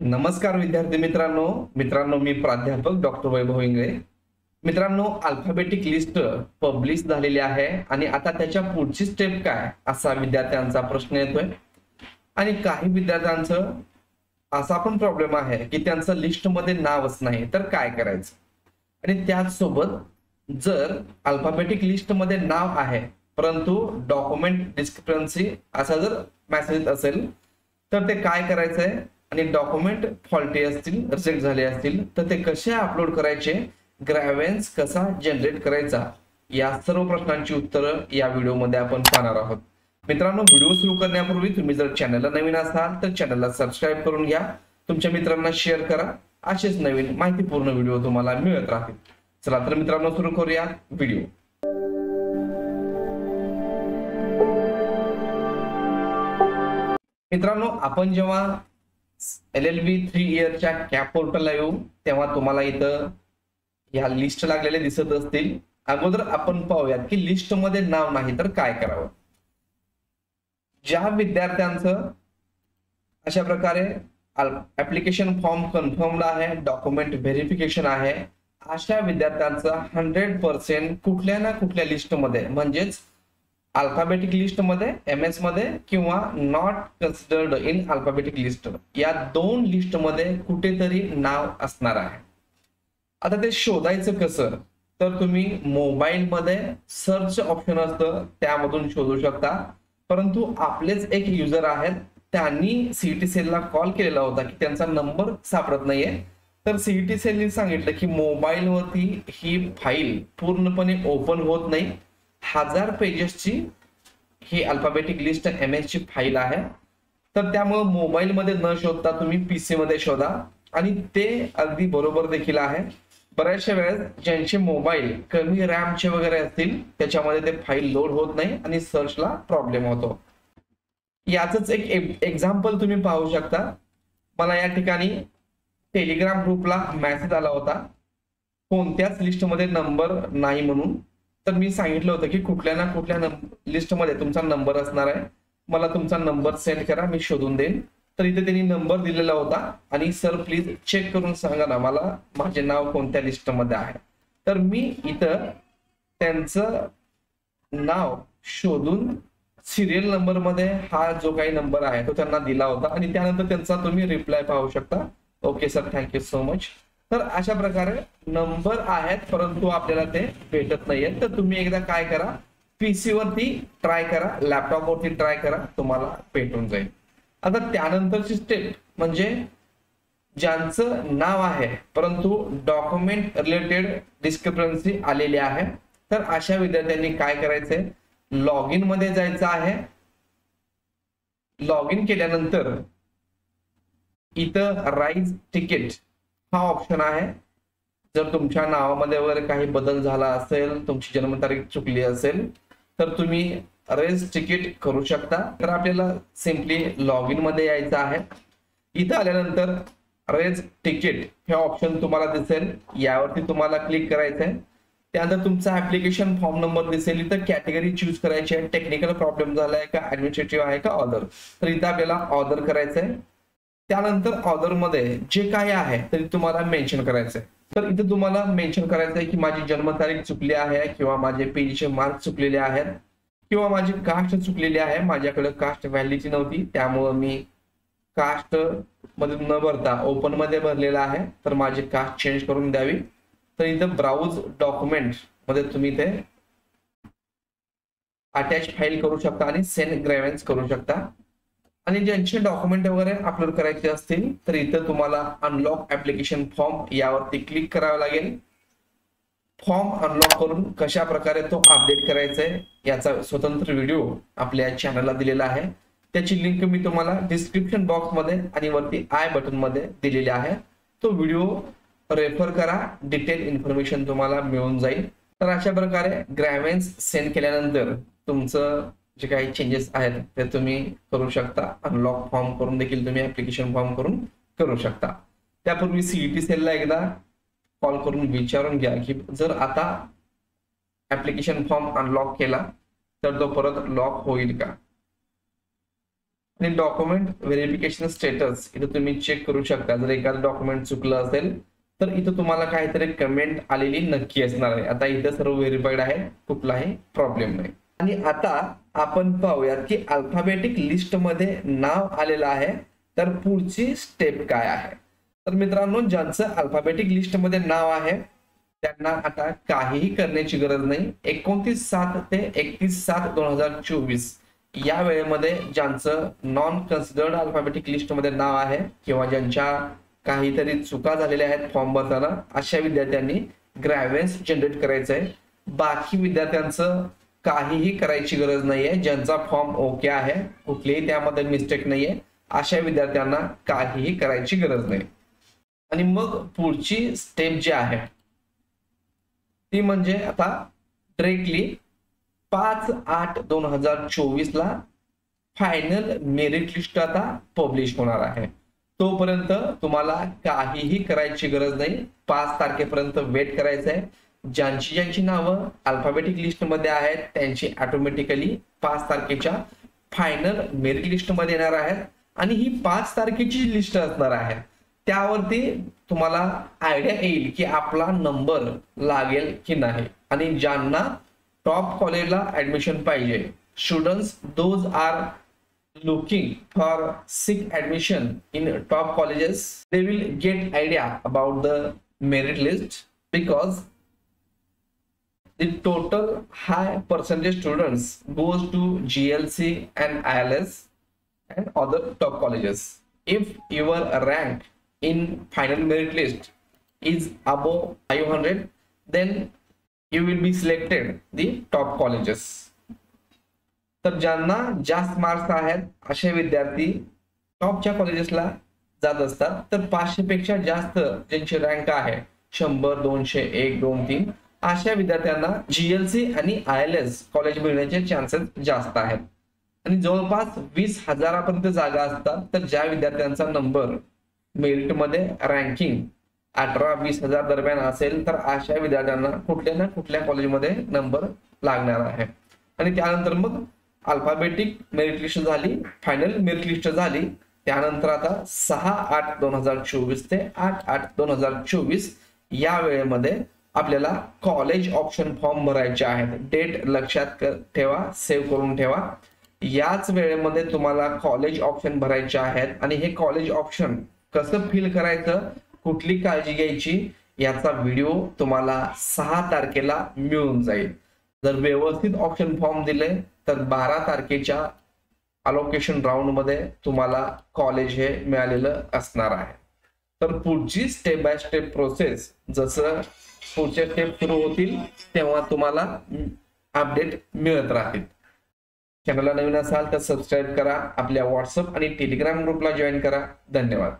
नमस्कार विद्यार्थी मित्रांनो मी प्राध्यापक डॉक्टर वैभव इंगळे। मित्रांनो, अल्फाबेटिक लिस्ट पब्लिश झालेली आहे आणि आता त्याच्या पुढची स्टेप काय असा विद्यार्थ्यांचा प्रश्न येतोय। आणि काही विद्यार्थ्यांचं असा पण प्रॉब्लेम आहे की त्यांचं लिस्ट मध्ये नावच नाही, तर काय करायचं। आणि त्याच सोबत जर अल्फाबेटिक लिस्ट मध्ये नाव आहे परंतु डॉक्युमेंट डिस्क्रिपन्सी असा जर मेसेज असेल तर ते काय करायचंय आणि डॉक्युमेंट फॉल्टी असतील, रिजेक्ट झाले असतील तर ते कसे अपलोड करायचे, ग्रॅव्हेन्स कसा जनरेट करायचा, या सर्व प्रश्नांची उत्तरं या व्हिडिओमध्ये आपण पाहणार आहोत। मित्रांनो, व्हिडिओ सुरू करण्यापूर्वी तुम्ही जर चॅनलला नवीन असाल तर चॅनलला सबस्क्राइब करून घ्या, तुमच्या मित्रांना शेअर करा, असेच नवीन माहितीपूर्ण व्हिडिओ तुम्हाला मिळत राहतील। चला तर मित्रांनो, सुरू करूया व्हिडिओ। मित्रांनो, आपण जेव्हा LLB 3 इयरच्या कॅप पोर्टलला येऊ तेव्हा तुम्हाला इथं ह्या लिस्ट लागलेले दिसत असतील। अगोदर आपण पाहूयात की लिस्ट मध्ये नाव नाही तर काय करावं। ज्या विद्यार्थ्यांचं अशा प्रकारे ऍप्लिकेशन फॉर्म कन्फर्म्ड आहे, डॉक्युमेंट व्हेरिफिकेशन आहे, अशा विद्यार्थ्यांचं 100% कुठल्या ना कुठल्या लिस्ट मध्ये म्हणजेच अल्फाबेटिक लिस्ट मध्ये, MS मध्ये किंवा not considered in alphabetic list या दोन लिस्ट मध्ये कुठेतरी नाव असणार आहे। आता ते शोधायचं कसं, तर तुम्ही मोबाईल मध्ये सर्च ऑप्शन असतं त्यामधून शोधू शकता। परंतु आपलेच एक युजर आहेत, त्यांनी CET सेलला कॉल केलेला होता की त्यांचा नंबर सापडत नाहीये। तर CET सेलने सांगितलं की मोबाईल वरती ही फाईल पूर्णपणे ओपन होत नाही, 1000 पेजेसची ही अल्फाबेटिक लिस्ट MS ची फाईल आहे। तर त्यामुळे मोबाईल मध्ये न शोधता तुम्ही PC मध्ये शोधा आणि ते अगदी बरोबर देखील आहे। बऱ्याचशा वेळेस ज्यांचे मोबाईल कमी रॅमचे वगैरे असतील त्याच्यामध्ये ते फाईल लोड होत नाही आणि सर्चला प्रॉब्लेम होतो। याचंच एक एक्झाम्पल तुम्ही पाहू शकता। मला या ठिकाणी टेलिग्राम ग्रुपला मेसेज आला होता कोणत्याच लिस्ट मध्ये नंबर नाही म्हणून। तर मी सांगितलं होतं की कुठल्या ना कुठल्या लिस्ट मध्ये तुमचा नंबर असणार आहे, मला तुमचा नंबर सेंड करा, मी शोधून देईन। तर इथे त्यांनी नंबर दिलेला होता आणि सर प्लीज चेक करून सांगा ना मला माझे नाव कोणत्या लिस्ट मध्ये आहे। तर मी इथं त्यांचं नाव शोधून सिरियल नंबर मध्ये हा जो काही नंबर आहे तो त्यांना दिला होता आणि त्यानंतर त्यांचा तुम्ही रिप्लाय पाहू शकता, okay sir, thank you so much. तर अशा प्रकारे नंबर आहेत परंतु आपल्याला ते भेटत नाहीये। तर तुम्ही एकदा काय करा, PC वरती ट्राय करा, लॅपटॉप वरती ट्राय करा, तुम्हाला भेटून जाईल। आता त्यानंतरची स्टेप म्हणजे ज्यांचं नाव आहे परंतु डॉक्युमेंट रिलेटेड डिस्क्रिपन्सी आलेली आहे, तर अशा विद्यार्थ्यांनी काय करायचंय, लॉग इन मध्ये जायचं आहे। लॉग इन केल्यानंतर इथं राईज तिकीट हा ऑप्शन आहे। जर तुमच्या नावामध्ये वगैरे काही बदल झाला असेल, तुमची जन्मतारीख चुकली असेल तर तुम्ही रेज तिकीट करू शकता। तर आपल्याला सिंपली लॉग इन मध्ये यायचं आहे। इथं आल्यानंतर रेज तिकीट हे ऑप्शन तुम्हाला दिसेल, यावरती तुम्हाला क्लिक करायचंय। त्यानंतर तुमचा ऍप्लिकेशन फॉर्म नंबर दिसेल, इथं कॅटेगरी चूज करायची आहे, टेक्निकल प्रॉब्लेम झालाय का, ऍडमिनिस्ट्रेटिव्ह आहे का, ऑदर। तर इथं आपल्याला ऑदर करायचंय। त्यानंतर ऑदर मध्ये जे काही आहे तरी तुम्हाला मेन्शन करायचंय। तर इथे तुम्हाला मेन्शन करायचंय की माझी जन्मतारीख चुकली आहे किंवा माझे PG मार्क चुकलेले आहेत किंवा माझी कास्ट चुकलेली आहे, माझ्याकडे कास्ट व्हॅलिडिटी नव्हती त्यामुळे मी कास्ट मध्ये न भरता ओपन मध्ये भरलेला आहे, तर माझी कास्ट चेंज करून द्यावी। तर इथं ब्राउज डॉक्युमेंट मध्ये तुम्ही ते अटॅच फाईल करू शकता आणि सेंड ग्रॅव्हेन्स करू शकता। आणि ज्यांचे डॉक्युमेंट वगैरे अपलोड करायचे असतील तर इथं तुम्हाला अनलॉक ऍप्लिकेशन फॉर्म यावरती क्लिक करावं लागेल। फॉर्म अनलॉक करून कशा प्रकारे तो अपडेट करायचा आहे याचा स्वतंत्र व्हिडिओ आपल्या चॅनलला दिलेला आहे, त्याची लिंक मी तुम्हाला डिस्क्रिप्शन बॉक्स मध्ये आणि वरती आय बटन मध्ये दिलेली आहे। तो व्हिडिओ रेफर करा, डिटेल इन्फॉर्मेशन तुम्हाला मिळून जाईल। तर अशा प्रकारे ग्रॅव्हेन्स सेंड केल्यानंतर तुमचं जे काही चेंजेस आहेत ते तुम्ही करू शकता। अनलॉक फॉर्म करून देखील तुम्ही ऍप्लिकेशन फॉर्म करू शकता। त्यापूर्वी CET सेलला एकदा कॉल करून विचारून घ्या की जर आता ऍप्लिकेशन फॉर्म अनलॉक केला तर तो परत लॉक होईल का। आणि डॉक्युमेंट व्हेरिफिकेशन स्टेटस इथं तुम्ही चेक करू शकता. जर एखादं डॉक्युमेंट चुकलं असेल तर इथं तुम्हाला काहीतरी कमेंट आलेली नक्की असणार आहे. आता इथं सर्व व्हेरीफाईड आहे, कुठलाही प्रॉब्लेम नाही. आणि आता आपण पाहूयात की अल्फाबेटिक लिस्ट मध्ये नाव आलेलं आहे, तर पुढची स्टेप काय आहे. तर मित्रांनो, ज्यांचं अल्फाबेटिक लिस्ट मध्ये नाव आहे त्यांना आता काहीही करण्याची गरज नाही. 29/7 ते 31/7/2024 या वेळेमध्ये ज्यांचं नॉन कन्सिडर्ड अल्फाबेटिक लिस्ट मध्ये नाव आहे किंवा ज्यांच्या काहीतरी चुका झालेल्या आहेत फॉर्म भरताना, अशा विद्यार्थ्यांनी ग्रॅव्हेन्स जनरेट करायचं आहे. बाकी विद्यार्थ्यांचं काहीही करायची गरज नाहीये. ज्यांचा फॉर्म ओके आहे, कुठलीही त्यामध्ये मिस्टेक नाहीये, अशा विद्यार्थ्यांना काहीही करायची गरज नाही. आणि मग पुढची स्टेप जी आहे ती म्हणजे आता डायरेक्टली 5/8/2024 ला फायनल मेरिट लिस्ट आता पब्लिश होणार आहे. तोपर्यंत तुम्हाला काहीही करायची गरज नाही. 5 तारखेपर्यंत वेट करायचं आहे. ज्यांची नावं अल्फाबेटिक लिस्ट मध्ये आहेत त्यांची ऑटोमॅटिकली 5 तारखेच्या फायनल मेरिट लिस्ट मध्ये येणार आहेत. आणि ही 5 तारखेची लिस्ट असणार आहे. त्यावरती तुम्हाला आयडिया येईल की आपला नंबर लागेल की नाही. आणि ज्यांना टॉप कॉलेजला ऍडमिशन पाहिजे, students those are looking for seek admission in top colleges, they will get idea about the merit list because the total high percentage students goes to GLC and ILS and other top colleges. If your rank in final merit list is above 500, then you will be selected the top colleges. तर ज्यांना जास्त marks आहेत असे विद्यार्थी टॉपच्या कॉलेजेसला जात असतात. तर 500 पेक्षा जास्त ज्यांची रँक आहे 100, 200, 1, 2, 3 अशा विद्यार्थ्यांना GLC आणि ILS कॉलेज मिळण्याचे चान्सेस जास्त आहेत. आणि जवळपास 20,000पर्यंत जागा असतात. तर ज्या विद्यार्थ्यांचा नंबर मेरिट मध्ये रँकिंग 18-20,000 दरम्यान असेल तर अशा विद्यार्थ्यांना कुठल्या ना कुठल्या कॉलेजमध्ये नंबर लागणार आहे. आणि त्यानंतर मग अल्फाबेटिक मेरिट लिस्ट झाली, फायनल मेरिट लिस्ट झाली. त्यानंतर आता 6/8/2024 ते 8/8/2024 या वेळेमध्ये आपल्याला कॉलेज ऑप्शन फॉर्म भरायचे आहेत. डेट लक्षात ठेवा, सेव्ह करून ठेवा. याच वेळेमध्ये तुम्हाला कॉलेज ऑप्शन भरायचे आहेत. आणि हे कॉलेज ऑप्शन कसं फिल करायचं, कुठली काळजी घ्यायची, याचा व्हिडिओ तुम्हाला 6 तारखेला मिळून जाईल. जर व्यवस्थित ऑप्शन फॉर्म दिले तर 12 तारखेच्या अलोकेशन राऊंड मध्ये तुम्हाला कॉलेज हे मिळालेलं असणार आहे. तर पुढची स्टेप बाय स्टेप प्रोसेस, जसं पुढचे स्टेप सुरू होतील तेव्हा तुम्हाला अपडेट मिळत राहतील. चॅनलला नवीन असाल तर सबस्क्राईब करा, आपल्या व्हॉट्सअप आणि टेलिग्राम ग्रुपला जॉईन करा. धन्यवाद.